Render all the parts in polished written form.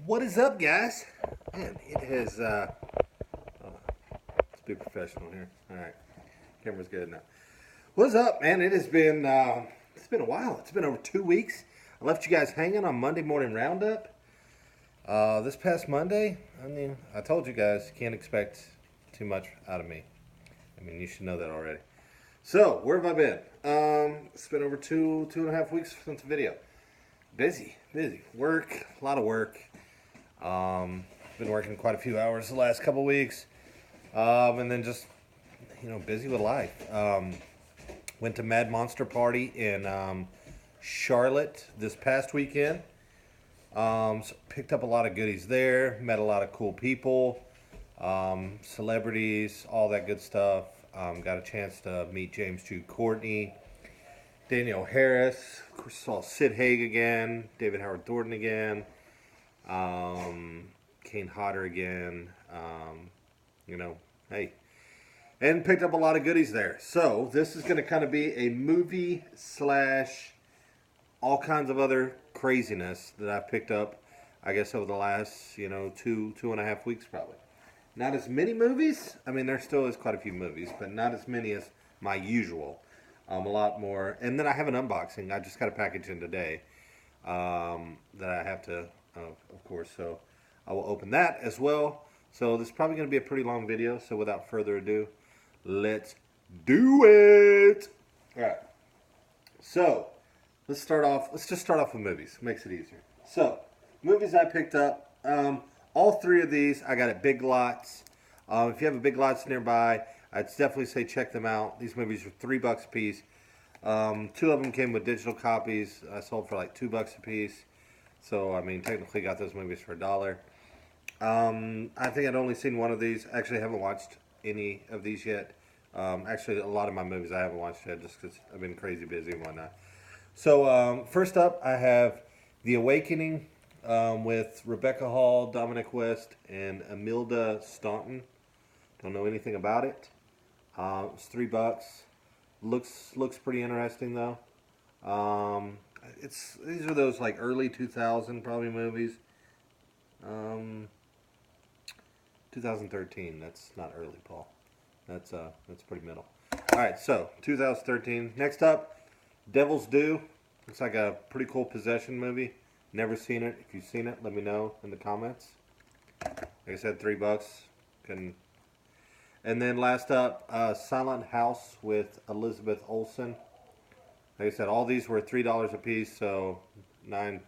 What is up, guys? Man, it has, let's be professional here. Alright, camera's good now. What's up, man? It's been a while. It's been over 2 weeks. I left you guys hanging on Monday Morning Roundup. This past Monday, I told you guys, you can't expect too much out of me. You should know that already. So, where have I been? It's been over two and a half weeks since a video. Busy. Work, a lot of work. Been working quite a few hours the last couple weeks. And then just, busy with life. Went to Mad Monster Party in Charlotte this past weekend. So picked up a lot of goodies there. Met a lot of cool people. Celebrities, all that good stuff. Got a chance to meet James Jude Courtney, Danielle Harris, saw Sid Haig again, David Howard Thornton again, Kane Hodder again, hey. And picked up a lot of goodies there. So, this is going to kind of be a movie / all kinds of other craziness that I've picked up, I guess, over the last, two and a half weeks probably. Not as many movies. There still is quite a few movies, but not as many as my usual. A lot more. And then I have an unboxing. I just got a package in today that I have to, of course, so I will open that as well. So this is probably going to be a pretty long video. So without further ado, let's do it. All right. So let's just start off with movies. Makes it easier. So movies I picked up. All three of these I got at Big Lots. If you have a Big Lots nearby, I'd definitely say check them out. These movies are $3 a piece. Two of them came with digital copies. I sold for like $2 a piece. So, technically got those movies for $1. I think I'd only seen one of these. Actually, I haven't watched any of these yet. Actually, a lot of my movies I haven't watched yet just because I've been crazy busy and whatnot. So, first up, I have The Awakening with Rebecca Hall, Dominic West, and Imelda Staunton. Don't know anything about it. It's $3. Looks pretty interesting though. These are those like early 2000 probably movies. 2013. That's not early, Paul. That's pretty middle. All right, so 2013. Next up, Devil's Due. Looks like a pretty cool possession movie. Never seen it. If you've seen it, let me know in the comments. Like I said, $3. And then last up, Silent House with Elizabeth Olsen. Like I said, all these were $3 a piece, so $10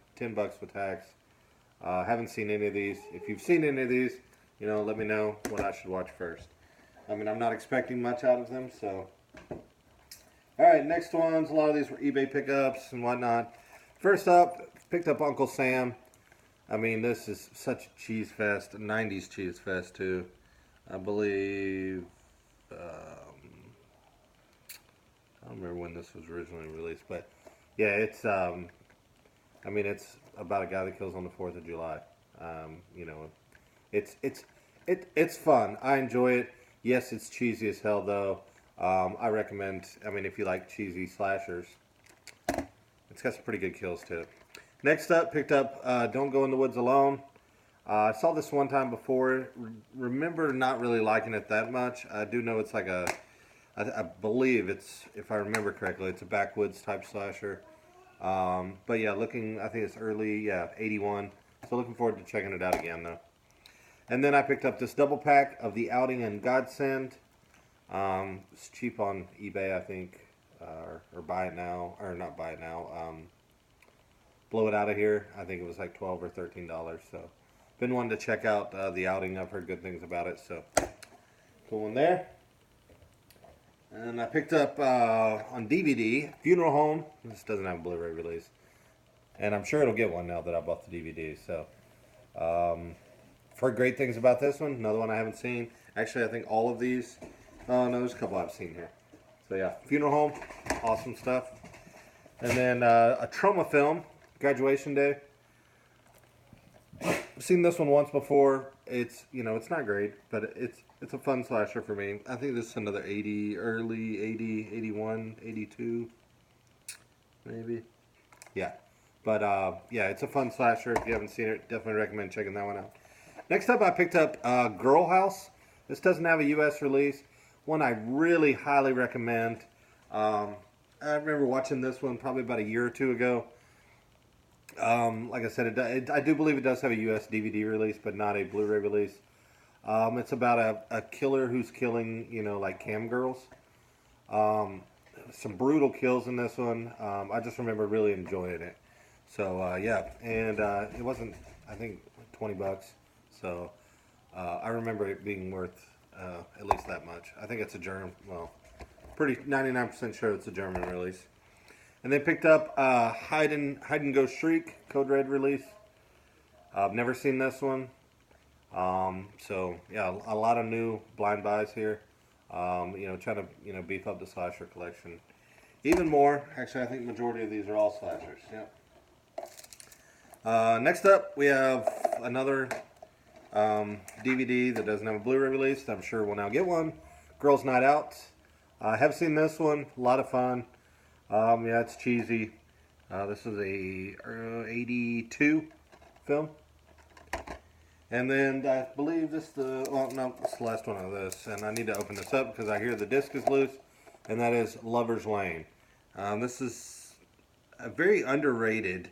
with tax. Haven't seen any of these. If you've seen any of these, let me know what I should watch first. I'm not expecting much out of them, so. All right, next ones. A lot of these were eBay pickups and whatnot. First up, picked up Uncle Sam. This is such a cheese fest, a 90s cheese fest too. I believe, I don't remember when this was originally released, but yeah, it's about a guy that kills on the 4th of July. It's fun. I enjoy it. Yes, it's cheesy as hell though. I recommend, if you like cheesy slashers, it's got some pretty good kills to it. Next up, picked up Don't Go in the Woods Alone. I saw this one time before. Remember not really liking it that much. I do know it's like I believe it's, if I remember correctly, it's a backwoods type slasher. But yeah, I think it's early, 81. So looking forward to checking it out again though. And then I picked up this double pack of The Outing and Godsend. It's cheap on eBay, I think, or buy it now, or not buy it now. Blow it out of here. I think it was like $12 or $13. So, been wanting to check out The Outing. I've heard good things about it. So, cool one there. And I picked up on DVD Funeral Home. This doesn't have a Blu-ray release, and I'm sure it'll get one now that I bought the DVD. So, I've heard great things about this one. Another one I haven't seen. Actually, I think all of these. No, there's a couple I've seen here. So yeah, Funeral Home, awesome stuff. And then a trauma film, Graduation Day. I've seen this one once before. It's it's not great, but it's a fun slasher for me. I think this is another early 80, 81, 82, maybe. Yeah, But yeah, it's a fun slasher. If you haven't seen it, definitely recommend checking that one out. Next up, I picked up Girl House. This doesn't have a U.S. release. One I really highly recommend. I remember watching this one probably about a year or two ago. Like I said, I do believe it does have a U.S. DVD release, but not a Blu-ray release. It's about a killer who's killing, like cam girls. Some brutal kills in this one. I just remember really enjoying it. So yeah, and it wasn't, I think, $20. So I remember it being worth at least that much. I think it's a German, well, pretty 99% sure it's a German release. And they picked up Hide and Go Shriek Code Red release. I've never seen this one. So yeah, a lot of new blind buys here. Trying to beef up the slasher collection even more. Actually, I think majority of these are all slashers. Yeah. Next up, we have another DVD that doesn't have a Blu-ray release. I'm sure we'll now get one. Girls Night Out. I have seen this one. A lot of fun. Yeah, it's cheesy. This is a 82 film. And then I believe this it's the last one of this. And I need to open this up because I hear the disc is loose. And that is Lover's Lane. This is a very underrated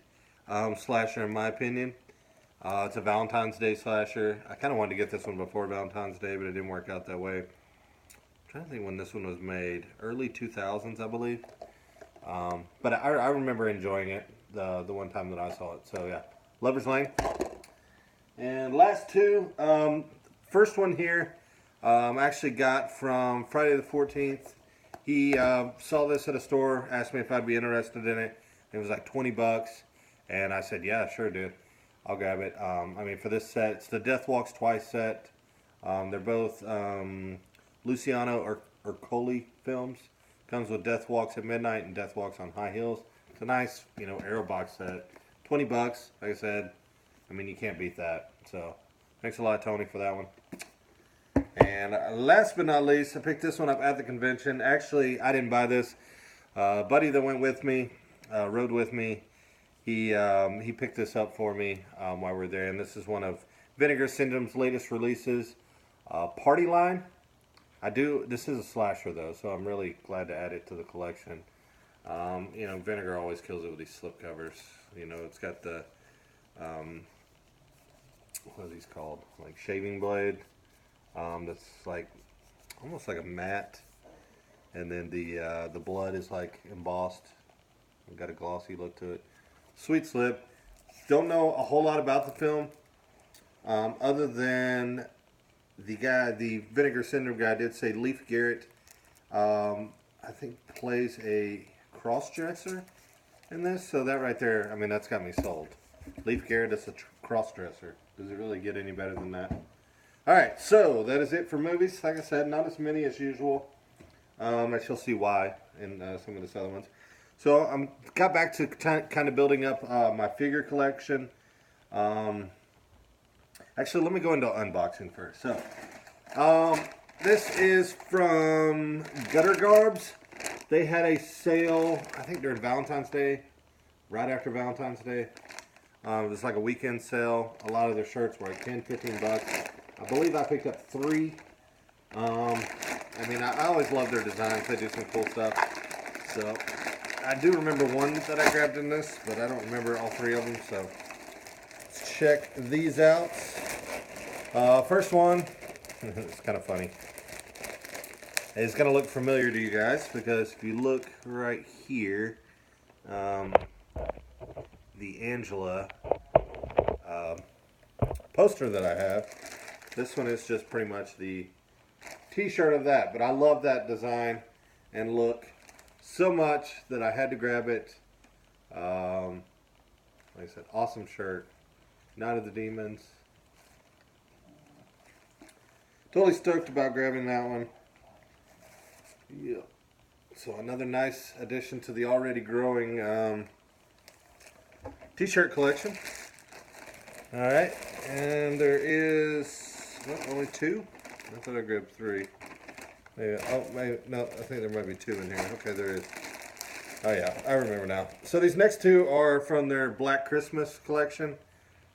slasher in my opinion. It's a Valentine's Day slasher. I kind of wanted to get this one before Valentine's Day, but it didn't work out that way. I'm trying to think when this one was made. Early 2000s, I believe. But I remember enjoying it the one time that I saw it. So yeah, Lover's Lane. And last two, first one here, actually got from Friday the 14th. He saw this at a store, asked me if I'd be interested in it. It was like $20, and I said, yeah, sure, dude. I'll grab it. For this set, it's the Death Walks Twice set. They're both Luciano Ercoli films. Comes with Death Walks at Midnight and Death Walks on High Heels. It's a nice, arrow box set. $20, like I said. You can't beat that. So, thanks a lot, Tony, for that one. And last but not least, I picked this one up at the convention. Actually, I didn't buy this. Buddy that went with me, rode with me, he picked this up for me while we were there. And this is one of Vinegar Syndrome's latest releases, Party Line. This is a slasher, though, so I'm really glad to add it to the collection. Vinegar always kills it with these slipcovers. It's got the... what are these called? Like shaving blade. That's like almost like a matte, and then the blood is like embossed. Got a glossy look to it. Sweet slip. Don't know a whole lot about the film, other than the Vinegar Syndrome guy did say Leif Garrett, I think plays a cross-dresser in this. So that right there, that's got me sold. Leif Garrett is a cross-dresser. Does it really get any better than that? Alright, so that is it for movies. Like I said, not as many as usual. I shall see why in some of the other ones. So I got back to kind of building up my figure collection. Actually, let me go into unboxing first. So, this is from Gutter Garbs. They had a sale, I think during Valentine's Day, right after Valentine's Day. It was like a weekend sale. A lot of their shirts were like $10-15. I believe I picked up 3. I always love their designs. They do some cool stuff. So, I do remember one that I grabbed in this, but I don't remember all 3 of them. So, let's check these out. First one, it's kind of funny. It's going to look familiar to you guys because if you look right here, the Angela poster that I have, this one is just pretty much the t-shirt of that, but I love that design and look so much that I had to grab it. Like I said, awesome shirt. Night of the Demons. Totally stoked about grabbing that one. Yeah. So another nice addition to the already growing t-shirt collection. Alright, and there is only 2? I thought I grabbed 3. Maybe, no, I think there might be 2 in here. Okay, there is. Oh yeah, I remember now. So these next two are from their Black Christmas collection.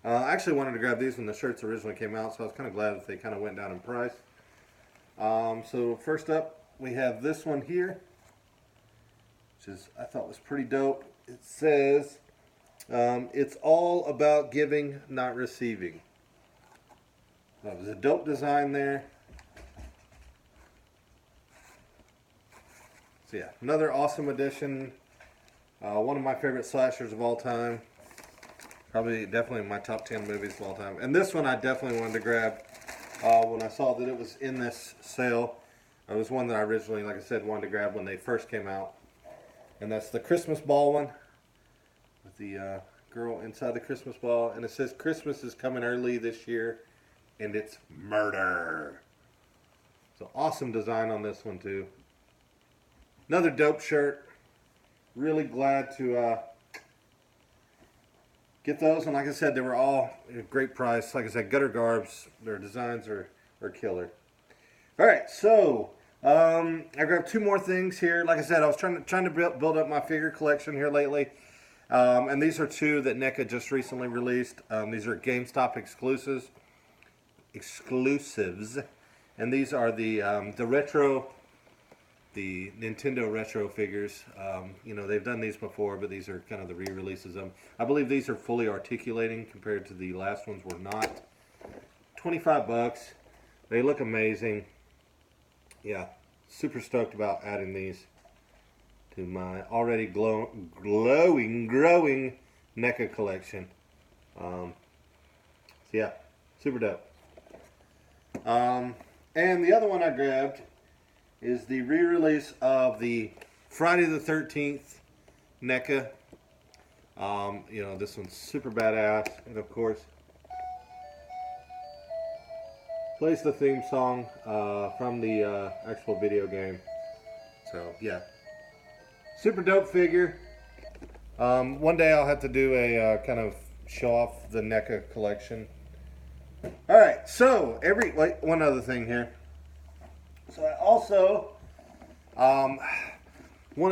I actually wanted to grab these when the shirts originally came out, so I was kind of glad that they kind of went down in price. So first up, we have this one here, which is, I thought was pretty dope. It says, it's all about giving, not receiving. That was a dope design there. So yeah, another awesome addition. One of my favorite slashers of all time. Probably, definitely my top 10 movies of all time. And this one I definitely wanted to grab when I saw that it was in this sale. It was one that I originally, like I said, wanted to grab when they first came out. And that's the Christmas ball one. With the girl inside the Christmas ball. And it says Christmas is coming early this year. And it's murder. So awesome design on this one too. Another dope shirt. Really glad to get those. And like I said, they were all a great price. Like I said, gutter garbs. Their designs are killer. Alright, so I grabbed two more things here. Like I said, I was trying to build up my figure collection here lately. And these are two that NECA just recently released. These are GameStop exclusives. And these are the Nintendo retro figures. You know, they've done these before, but these are kind of the re-releases of them. I believe these are fully articulating compared to the last ones were not. 25 bucks. They look amazing. Yeah, super stoked about adding these to my already growing NECA collection. So yeah, super dope. And the other one I grabbed is the re-release of the Friday the 13th NECA. You know, this one's super badass, and of course plays the theme song from the actual video game. So yeah, super dope figure. One day I'll have to do a kind of show off the NECA collection. All right, so one other thing here. So I also, when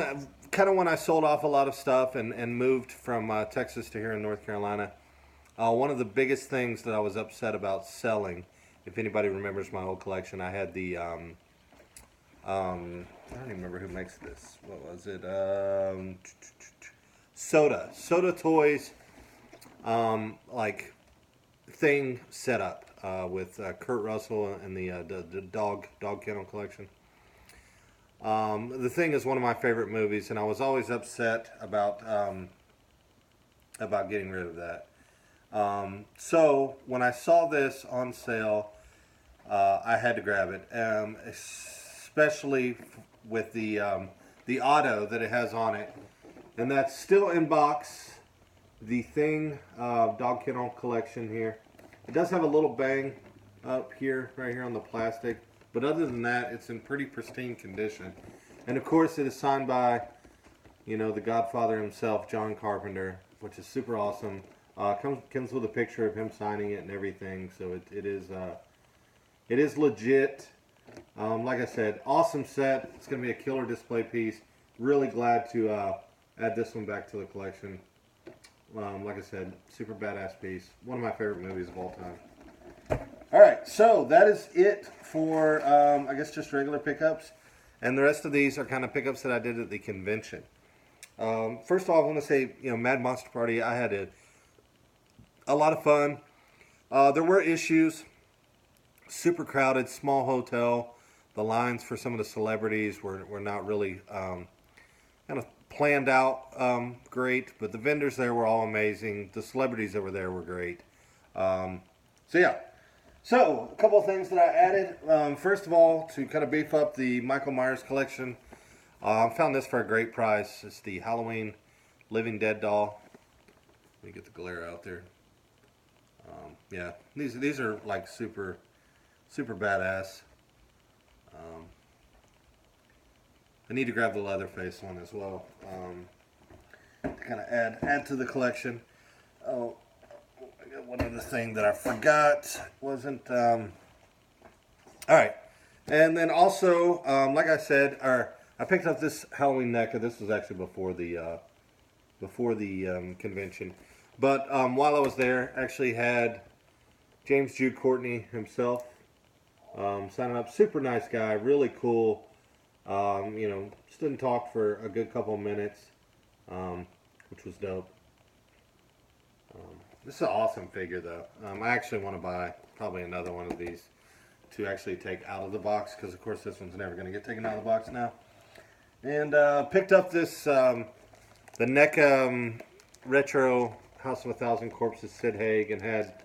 I sold off a lot of stuff and moved from Texas to here in North Carolina, one of the biggest things that I was upset about selling, if anybody remembers my old collection, I had the, I don't even remember who makes this. What was it? Soda Toys, like thing set up. With Kurt Russell and the dog kennel collection. The Thing is one of my favorite movies, and I was always upset about getting rid of that. So when I saw this on sale, I had to grab it, especially with the auto that it has on it, and that's still in box. The Thing dog kennel collection here. It does have a little bang up here, right here on the plastic. But other than that, it's in pretty pristine condition. And of course, it is signed by, you know, the Godfather himself, John Carpenter, which is super awesome. Comes with a picture of him signing it and everything. So it is legit. Like I said, awesome set. It's going to be a killer display piece. Really glad to add this one back to the collection. Like I said, super badass piece. One of my favorite movies of all time. Alright, so that is it for, I guess, just regular pickups. And the rest of these are kind of pickups that I did at the convention. First of all, I want to say, you know, Mad Monster Party, I had a lot of fun. There were issues. Super crowded, small hotel. The lines for some of the celebrities were not really kind of planned out great, but the vendors there were all amazing. The celebrities that were there were great. So yeah. So a couple of things that I added. First of all, to kind of beef up the Michael Myers collection, I found this for a great price. It's the Halloween Living Dead doll. Let me get the glare out there. Yeah, these are like super badass. I need to grab the Leatherface one as well to kind of add to the collection. Oh, I got one other thing that I forgot. Wasn't all right. And then also, like I said, I picked up this Halloween NECA. This was actually before the convention. But while I was there, actually had James Jude Courtney himself signing up. Super nice guy, really cool. Just didn't talk for a good couple of minutes, which was dope. This is an awesome figure, though. I actually want to buy probably another one of these to actually take out of the box, because of course this one's never going to get taken out of the box now. And picked up this the NECA Retro House of a Thousand Corpses Sid Haig, and had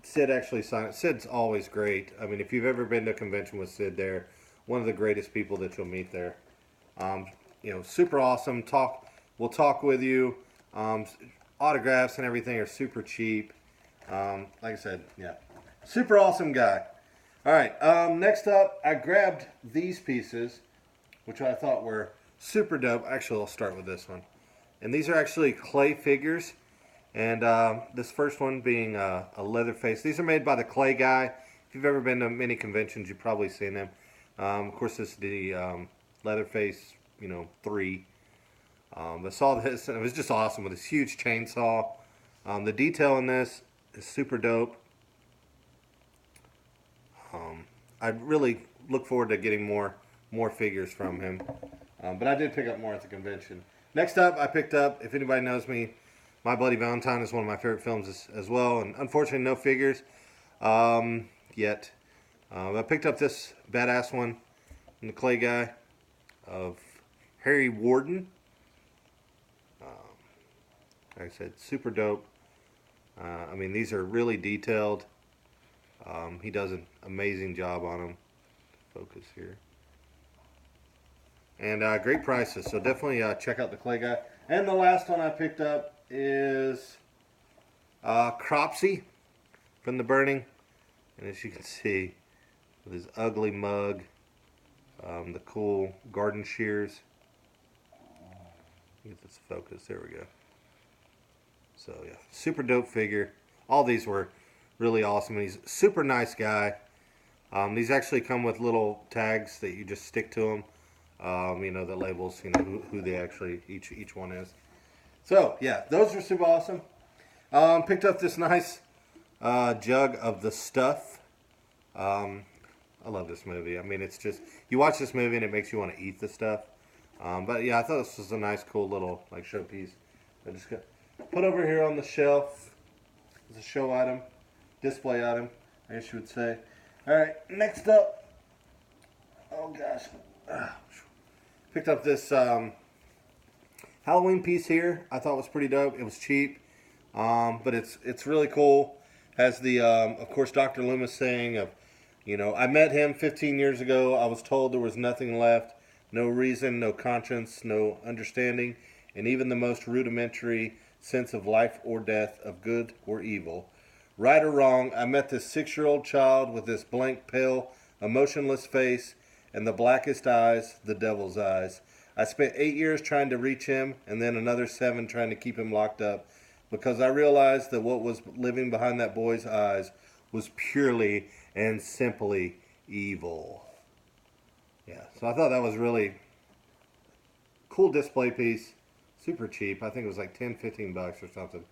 Sid actually sign it. Sid's always great. I mean, if you've ever been to a convention with Sid there, one of the greatest people that you'll meet there. Super awesome. We'll talk with you. Autographs and everything are super cheap. Like I said, yeah, super awesome guy. All right, next up, I grabbed these pieces, which I thought were super dope. Actually, I'll start with this one. And these are actually clay figures. And this first one being a Leatherface. These are made by the Clay Guy. If you've ever been to many conventions, you've probably seen them. Of course, this is the Leatherface, 3. I saw this, and it was just awesome with this huge chainsaw. The detail in this is super dope. I really look forward to getting more figures from him. But I did pick up more at the convention. Next up, I picked up, if anybody knows me, My Bloody Valentine is one of my favorite films as well. And unfortunately, no figures yet. I picked up this badass one from the Clay Guy of Harry Warden. Like I said, super dope. I mean, these are really detailed. He does an amazing job on them. Focus here. And great prices, so definitely check out the Clay Guy. And the last one I picked up is Cropsy from The Burning. And as you can see, with his ugly mug, the cool garden shears. Get this focus, there we go. So yeah, super dope figure. All these were really awesome. He's a super nice guy. These actually come with little tags that you just stick to them. That labels, who they actually, each one is. So yeah, those are super awesome. Picked up this nice jug of the stuff. I love this movie. I mean, it's just, you watch this movie and it makes you want to eat the stuff. But yeah, I thought this was a nice, cool little showpiece. I just got put over here on the shelf as a show item, display item, I guess you would say. All right, next up. Oh gosh, picked up this Halloween piece here. I thought was pretty dope. It was cheap, but it's really cool. Has the of course Dr. Loomis saying of, I met him 15 years ago. I was told there was nothing left, no reason, no conscience, no understanding, and even the most rudimentary sense of life or death, of good or evil. Right or wrong, I met this 6-year-old child with this blank, pale, emotionless face and the blackest eyes, the devil's eyes. I spent 8 years trying to reach him, and then another 7 trying to keep him locked up, because I realized that what was living behind that boy's eyes was purely and simply evil. Yeah, so I thought that was really cool display piece. Super cheap. I think it was like 10, 15 bucks or something.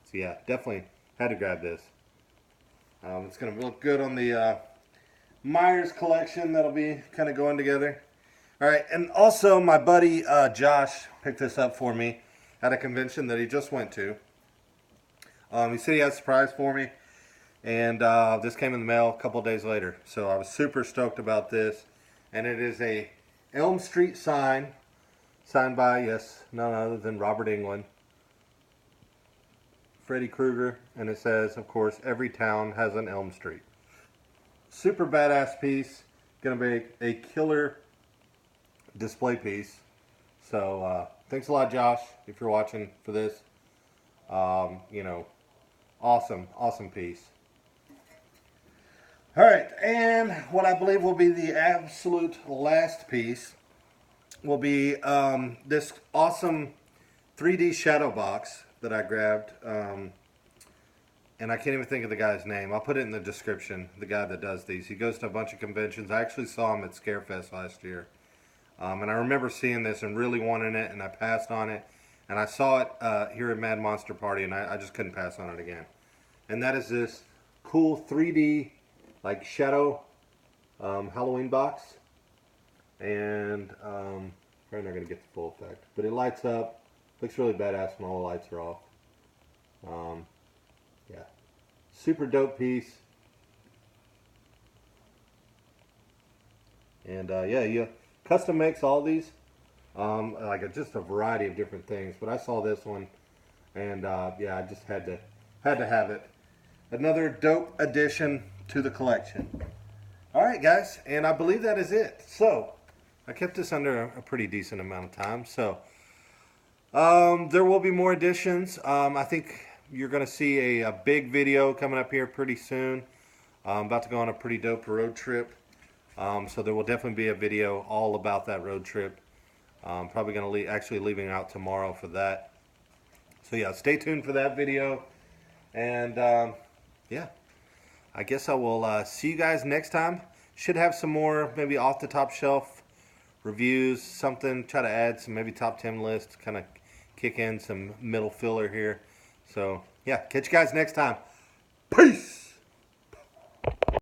So yeah, definitely had to grab this. It's going to look good on the Myers collection that'll be kind of going together. All right, and also my buddy Josh picked this up for me at a convention that he just went to. He said he had a surprise for me, and this came in the mail a couple days later. So I was super stoked about this, and it is a Elm Street Sign, signed by, yes, none other than Robert Englund, Freddy Krueger, and it says, of course, every town has an Elm Street. Super badass piece. Gonna be a killer display piece. So thanks a lot, Josh, if you're watching for this. Awesome piece. All right, and what I believe will be the absolute last piece will be this awesome 3D shadow box that I grabbed. And I can't even think of the guy's name. I'll put it in the description, the guy that does these. He goes to a bunch of conventions. I actually saw him at Scarefest last year. And I remember seeing this and really wanting it, and I passed on it. And I saw it here at Mad Monster Party, and I just couldn't pass on it again. And that is this cool 3D, like, shadow Halloween box. And probably not going to get the full effect. But it lights up. Looks really badass when all the lights are off. Yeah. Super dope piece. And yeah, you custom makes all these. Like just a variety of different things. But I saw this one. And yeah, I just had to have it. Another dope addition to the collection. Alright guys, and I believe that is it. So, I kept this under a pretty decent amount of time. So, there will be more additions. I think you're going to see a big video coming up here pretty soon. I'm about to go on a pretty dope road trip. So there will definitely be a video all about that road trip. Probably going to actually leaving out tomorrow for that. So yeah, stay tuned for that video. And yeah, I guess I will see you guys next time. Should have some more maybe off the top shelf reviews, something, try to add some maybe top 10 lists, kind of kick in some middle filler here. So yeah, catch you guys next time. Peace!